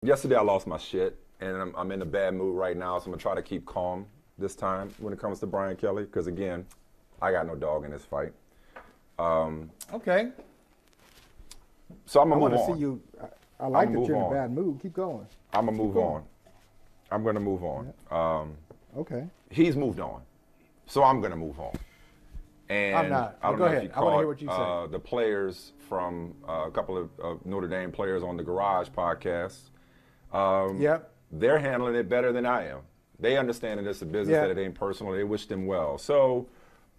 Yesterday I lost my shit, and I'm in a bad mood right now, so I'm going to try to keep calm this time when it comes to Brian Kelly, because, again, I got no dog in this fight. Okay. So I'm going to move on. I want to see you. I like that you're in a bad mood. Keep going. I'm going to move on. I'm going to move on. Yeah. Okay. He's moved on, so I'm going to move on. And I'm not. I don't go know ahead. if you I want to hear caught, what you say. the players from a couple of Notre Dame players on the Garage podcast. Yep. They're handling it better than I am. They understand that it's a business, that it ain't personal. They wish them well. So,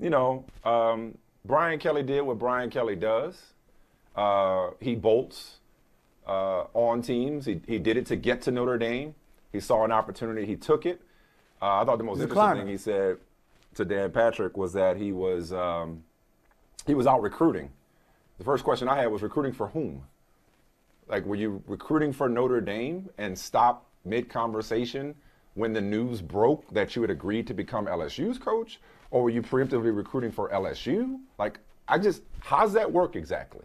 Brian Kelly did what Brian Kelly does. He bolts on teams. He did it to get to Notre Dame. He saw an opportunity. He took it. I thought the most interesting thing he said to Dan Patrick was that he was out recruiting. The first question I had was, recruiting for whom? Like, were you recruiting for Notre Dame and stopped mid-conversation when the news broke that you had agreed to become LSU's coach? Or were you preemptively recruiting for LSU? Like, how does that work exactly?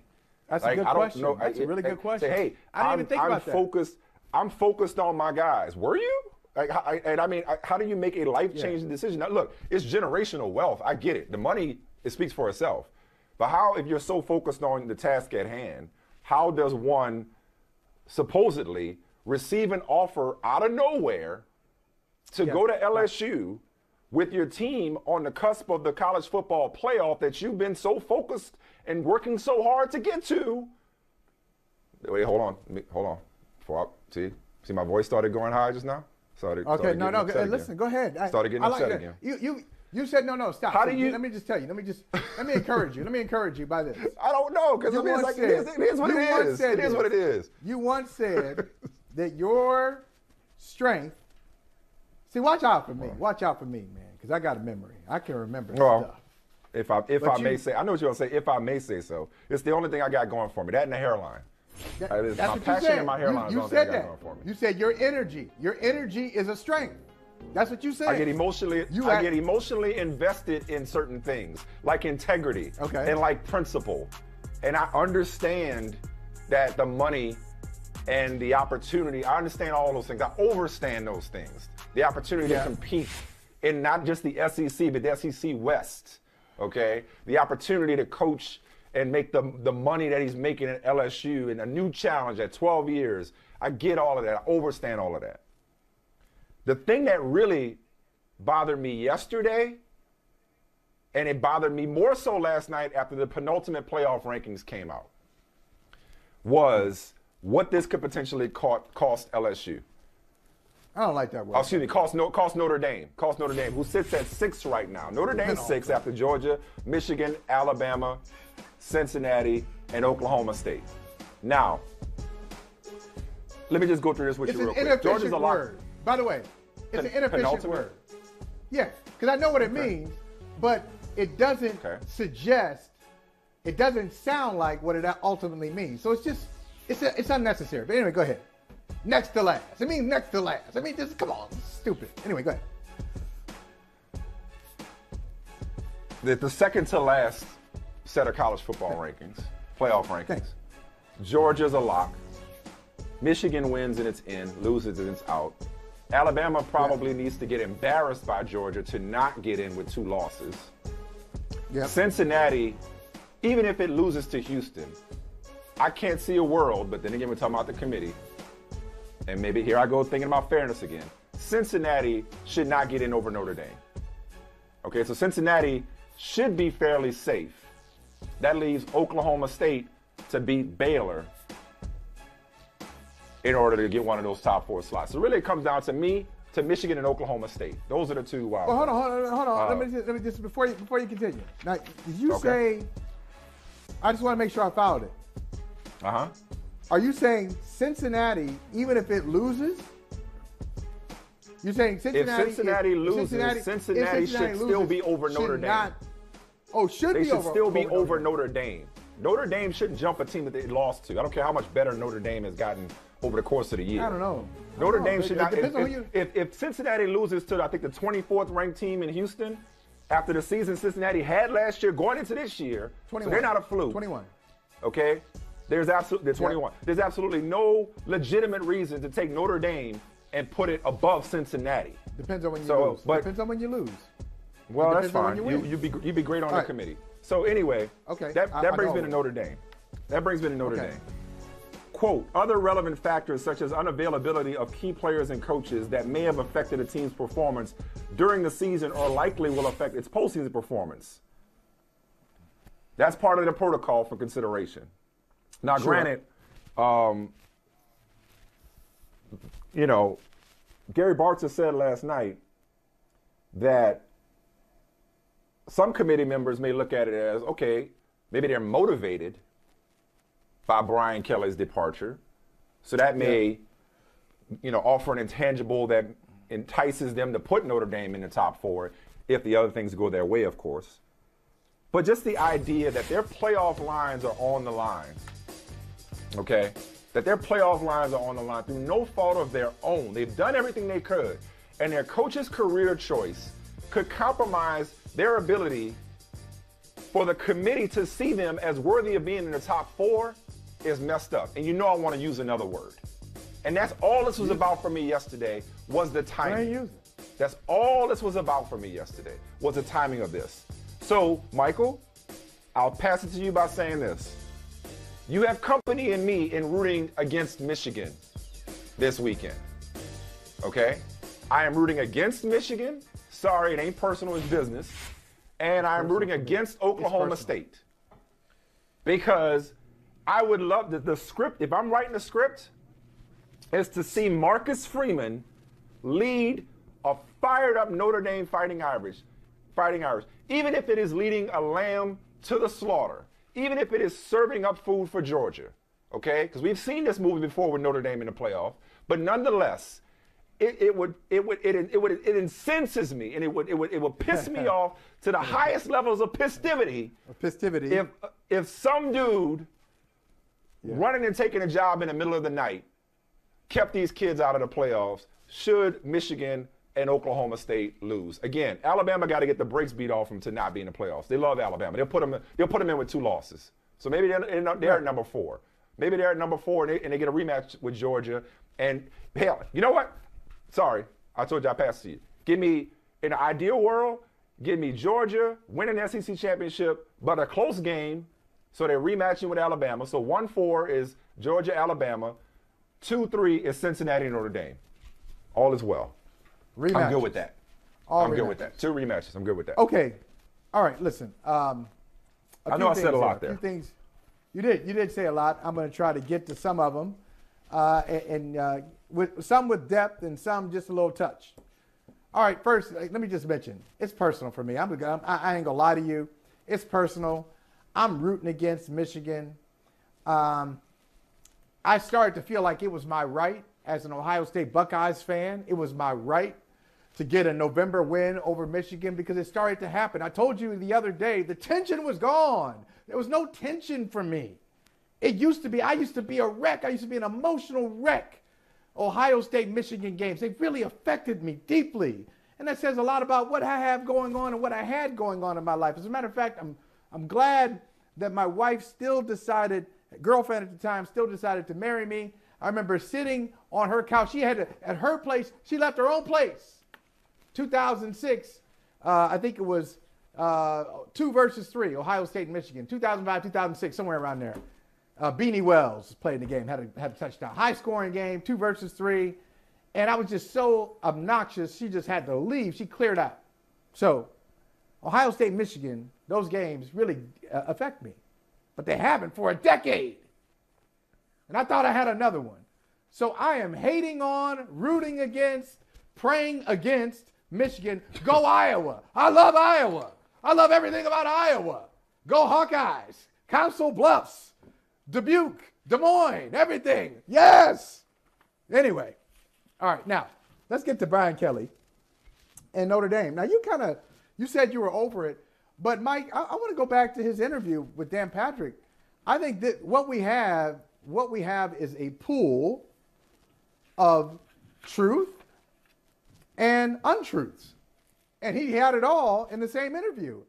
That's a good question. That's a really good question. Say, hey, I didn't even think about that. I'm focused on my guys. Were you? How do you make a life-changing decision? Now, look, it's generational wealth. I get it. The money, it speaks for itself. But how, if you're so focused on the task at hand, how does one supposedly receive an offer out of nowhere to go to LSU with your team on the cusp of the college football playoff that you've been so focused and working so hard to get to? Wait, hold on. See my voice started going high just now? Listen, go ahead. Started getting upset again. You said no, stop. How do you? Let me just tell you. Let me encourage you. Let me encourage you by this. I don't know, because here's what it is. You once said that your strength. See, watch out for me. Watch out for me, man, because I got a memory. I can remember stuff. If I may say, I know what you're gonna say. If I may say so, it's the only thing I got going for me. That and the hairline. That's my what passion you said. and my hairline. You said that. You said your energy. Your energy is a strength. That's what you said. I get emotionally invested in certain things, like integrity and like principle. And I understand that the money and the opportunity, I understand all those things. I overstand those things. The opportunity to compete in not just the SEC, but the SEC West, okay? The opportunity to coach and make the money that he's making at LSU and a new challenge at 12 years. I get all of that. I understand all of that. The thing that really bothered me yesterday, and it bothered me more so last night after the penultimate playoff rankings came out, was what this could potentially cost LSU. I don't like that word. Oh, excuse me, cost Notre Dame. Cost Notre Dame, who sits at 6 right now. Notre Dame 6 after Georgia, Michigan, Alabama, Cincinnati, and Oklahoma State. Now, let me just go through this with you real quick. Georgia's a word. By the way, it's an inefficient word. Yeah, because I know what it means, but it doesn't suggest, it doesn't sound like what it ultimately means. So it's unnecessary. But anyway, go ahead. Next to last. It means next to last. I mean, just come on, it's stupid. Anyway, go ahead. The second to last set of college football rankings, playoff rankings. Thanks. Georgia's a lock. Michigan wins and it's in, loses and it's out. Alabama probably needs to get embarrassed by Georgia to not get in with 2 losses. Yep. Cincinnati, even if it loses to Houston, I can't see a world, but then again, we're talking about the committee. And maybe here I go thinking about fairness again. Cincinnati should not get in over Notre Dame. Okay, so Cincinnati should be fairly safe. That leaves Oklahoma State to beat Baylor in order to get one of those top 4 slots. So really it comes down to Michigan and Oklahoma State. Those are the 2 wild cards. Well, hold on. Let me just before you continue. Now, did you say, I just want to make sure I followed it. Uh-huh. Are you saying Cincinnati, even if it loses? You're saying Cincinnati, if Cincinnati loses, Cincinnati should still be over Notre Dame. They should still be over Notre Dame. Notre Dame shouldn't jump a team that they lost to. I don't care how much better Notre Dame has gotten over the course of the year. I don't know. Notre Dame should not. If Cincinnati loses to, I think, the 24th ranked team in Houston, after the season Cincinnati had last year, going into this year, 21. so they're not a fluke. 21. Okay? There's absolutely 21. Yeah. There's absolutely no legitimate reason to take Notre Dame and put it above Cincinnati. Depends on when you lose. Depends on when you lose. Well, that's fine. You'd be great on the committee. So anyway, that brings me to Notre Dame. That brings me to Notre Dame. Quote, other relevant factors such as unavailability of key players and coaches that may have affected a team's performance during the season or likely will affect its postseason performance. That's part of the protocol for consideration. Now, granted, Gary Bartz said last night that some committee members may look at it as, okay, maybe they're motivated by Brian Kelly's departure. So that may, offer an intangible that entices them to put Notre Dame in the top 4 if the other things go their way, of course. But just the idea that their playoff lines are on the line, okay? That their playoff lines are on the line through no fault of their own. They've done everything they could. And their coach's career choice could compromise their ability for the committee to see them as worthy of being in the top 4 is messed up. And I want to use another word. And that's all this was about for me yesterday was the timing. That's all this was about for me yesterday was the timing of this. So, Michael, I'll pass it to you by saying this. You have company in me in rooting against Michigan this weekend. Okay? I am rooting against Michigan. Sorry, it ain't personal, it's business. And I'm rooting against Oklahoma State. Because I would love the script, if I'm writing a script, is to see Marcus Freeman lead a fired up Notre Dame Fighting Irish. Even if it is leading a lamb to the slaughter. Even if it is serving up food for Georgia. Okay? Because we've seen this movie before with Notre Dame in the playoff. But nonetheless, it incenses me and it would piss me off to the highest levels of pistivity. If some dude running and taking a job in the middle of the night kept these kids out of the playoffs should Michigan and Oklahoma State lose. Again, Alabama got to get the brakes beat off them to not be in the playoffs. They love Alabama. They'll put them in with 2 losses. So maybe they're at number 4. Maybe they're at number 4 and they get a rematch with Georgia. And hell, you know what? Sorry, I told you I passed to you. Give me, in an ideal world, give me Georgia winning the SEC championship, but a close game. So they're rematching with Alabama. So 1-4 is Georgia, Alabama. 2-3 is Cincinnati and Notre Dame. All is well. Rematches. I'm good with that. I'm good with that. 2 rematches. I'm good with that. Okay. All right. Listen. I know I said a lot there. A few things. You did say a lot. I'm going to try to get to some of them, with some with depth and some just a little touch. All right. First, let me just mention it's personal for me. I ain't gonna lie to you. It's personal. I'm rooting against Michigan. I started to feel like it was my right as an Ohio State Buckeyes fan. It was my right to get a November win over Michigan because it started to happen. I told you the other day, the tension was gone. There was no tension for me. I used to be a wreck. I used to be an emotional wreck. Ohio State, Michigan games, they really affected me deeply. And that says a lot about what I have going on and what I had going on in my life. As a matter of fact, I'm glad that my wife girlfriend at the time, still decided to marry me. I remember sitting on her couch. She had at her place, she left her own place. 2006, I think it was 2 versus 3, Ohio State and Michigan. 2005, 2006, somewhere around there. Beanie Wells played the game, had a touchdown. High scoring game, 2 versus 3. And I was just so obnoxious, she just had to leave. She cleared out. So Ohio State, Michigan, those games really affect me. But they haven't for a decade. And I thought I had another one. So I am hating on, rooting against, praying against Michigan. Go Iowa. I love Iowa. I love everything about Iowa. Go Hawkeyes. Council Bluffs. Dubuque. Des Moines. Everything. Yes. Anyway. All right. Now, let's get to Brian Kelly and Notre Dame. Now, you said you were over it. But, Mike, I want to go back to his interview with Dan Patrick. I think that what we have is a pool of truth and untruths. And he had it all in the same interview.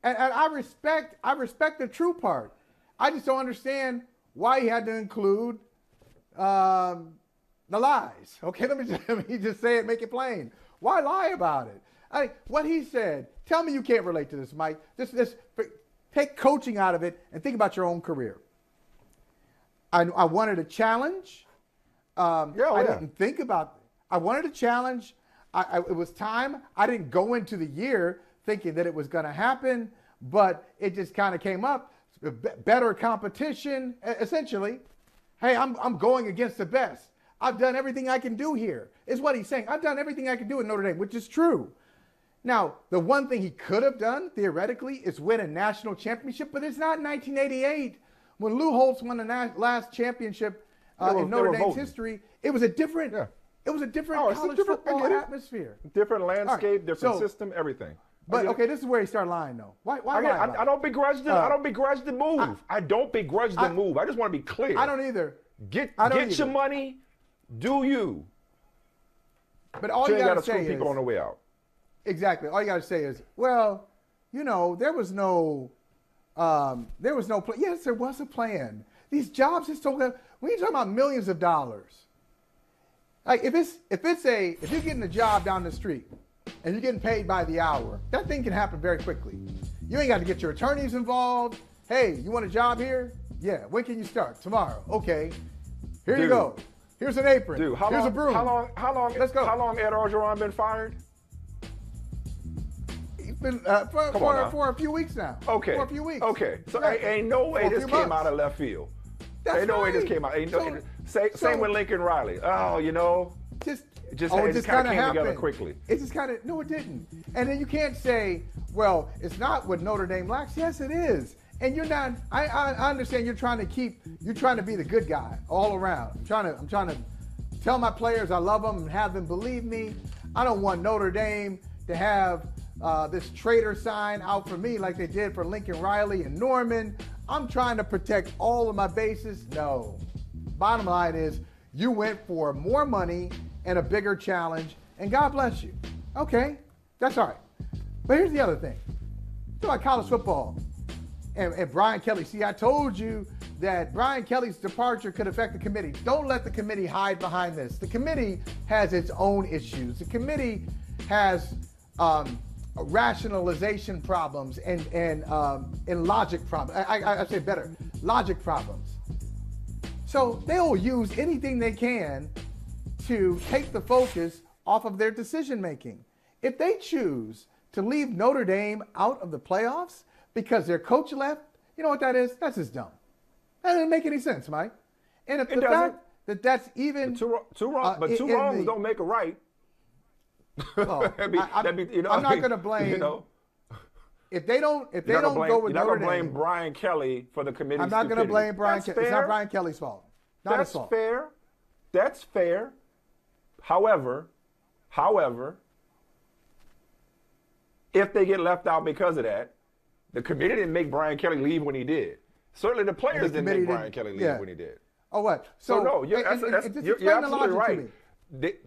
And I respect the true part. I just don't understand why he had to include the lies. Okay, let me just say it, make it plain. Why lie about it? What he said, tell me you can't relate to this, Mike. Take coaching out of it and think about your own career. I wanted a challenge. I didn't think about it. I wanted a challenge. It was time. I didn't go into the year thinking that it was going to happen, but it just kind of came up. Better competition, essentially. Hey, I'm going against the best. I've done everything I can do here, is what he's saying. I've done everything I can do in Notre Dame, which is true. Now, the one thing he could have done, theoretically, is win a national championship, but it's not 1988. When Lou Holtz won the last championship in Notre Dame's history, it was a different college football atmosphere. Different landscape, different system, everything. But okay, this is where he started lying, though. Why I don't begrudge the I don't begrudge the move. I don't begrudge the move. I just want to be clear. I don't either. Get your money. Do you? But all you got to say is people on the way out. Exactly. All you got to say is, well, there was no plan. Yes, there was a plan. These jobs just don't have. When you're talking about millions of dollars, like if you're getting a job down the street and you're getting paid by the hour, that thing can happen very quickly. You ain't got to get your attorneys involved. Hey, you want a job here? Yeah. When can you start? Tomorrow. Okay. Here you go. Here's an apron. Dude, here's a broom. How long? Let's go. How long Ed Orgeron been fired? He's been for a few weeks now. Okay. For a few weeks. Okay. So ain't no way this came out of left field. Ain't no way this came out. Same with Lincoln Riley. It just kind of came together quickly. It just kind of it didn't. And then you can't say, well, it's not what Notre Dame lacks. Yes, it is. And you're not. I understand you're trying to be the good guy all around. I'm trying to tell my players I love them and have them believe me. I don't want Notre Dame to have this traitor sign out for me like they did for Lincoln Riley and Norman. I'm trying to protect all of my bases. No. Bottom line is you went for more money and a bigger challenge, and God bless you. Okay, that's all right. But here's the other thing. It's like college football. And Brian Kelly, see, I told you that Brian Kelly's departure could affect the committee. Don't let the committee hide behind this. The committee has its own issues. The committee has rationalization problems and logic problems. I say better, logic problems. So they'll use anything they can to take the focus off of their decision making. If they choose to leave Notre Dame out of the playoffs because their coach left, you know what that is? That's just dumb. That doesn't make any sense, Mike. And if the fact that that's even two wrongs don't make a right. Well, I'm not going to blame. If they don't go with Notre Dame, you're not going to blame Brian Kelly for the committee's I'm not going to blame Brian Kelly. It's not Brian Kelly's fault. Not his fault. That's fair. However, if they get left out because of that, the committee didn't make Brian Kelly leave when he did. Certainly the players didn't make Brian Kelly leave when he did. Oh, what? So no, you're absolutely right.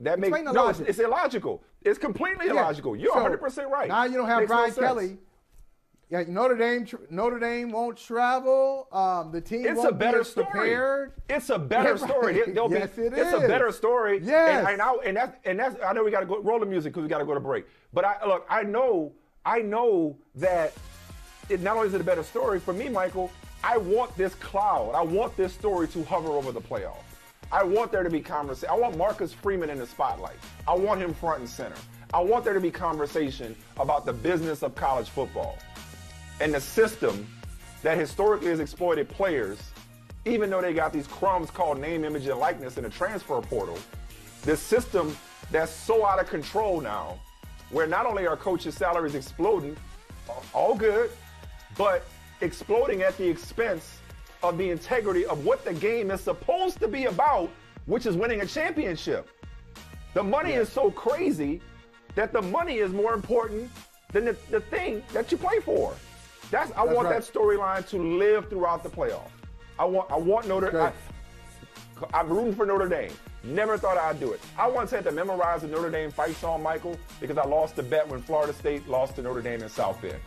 That makes it's illogical. It's completely illogical. You're 100% right. Now you don't have Brian Kelly. Yeah, Notre Dame won't travel. The team won't be as prepared. It's a better story. It is. It's a better story. Yes. And that's I know we got to go roll the music because we got to go to break. But I know that it not only is it a better story for me, Michael. I want this cloud. I want this story to hover over the playoffs. I want there to be conversation. I want Marcus Freeman in the spotlight. I want him front and center. I want there to be conversation about the business of college football and the system that historically has exploited players, even though they got these crumbs called name, image, and likeness in the transfer portal. This system that's so out of control now, where not only are coaches' salaries exploding, all good, but exploding at the expense of the integrity of what the game is supposed to be about, which is winning a championship. The money is so crazy that the money is more important than the thing that you play for. I want that storyline to live throughout the playoffs. I want Notre Dame. I'm rooting for Notre Dame. Never thought I'd do it. I once had to memorize the Notre Dame fight song, Michael, because I lost the bet when Florida State lost to Notre Dame in South Bend.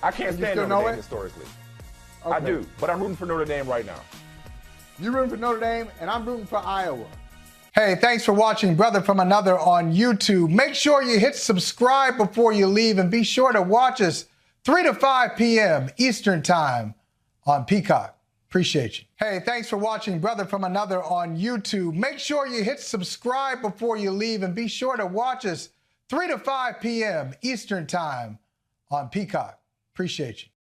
I can't stand Notre Dame historically. Okay. I do, but I'm rooting for Notre Dame right now. You're rooting for Notre Dame, and I'm rooting for Iowa. Hey, thanks for watching Brother from Another on YouTube. Make sure you hit subscribe before you leave, and be sure to watch us 3 to 5 p.m. Eastern Time on Peacock. Appreciate you. Hey, thanks for watching Brother from Another on YouTube. Make sure you hit subscribe before you leave, and be sure to watch us 3 to 5 p.m. Eastern Time on Peacock. Appreciate you.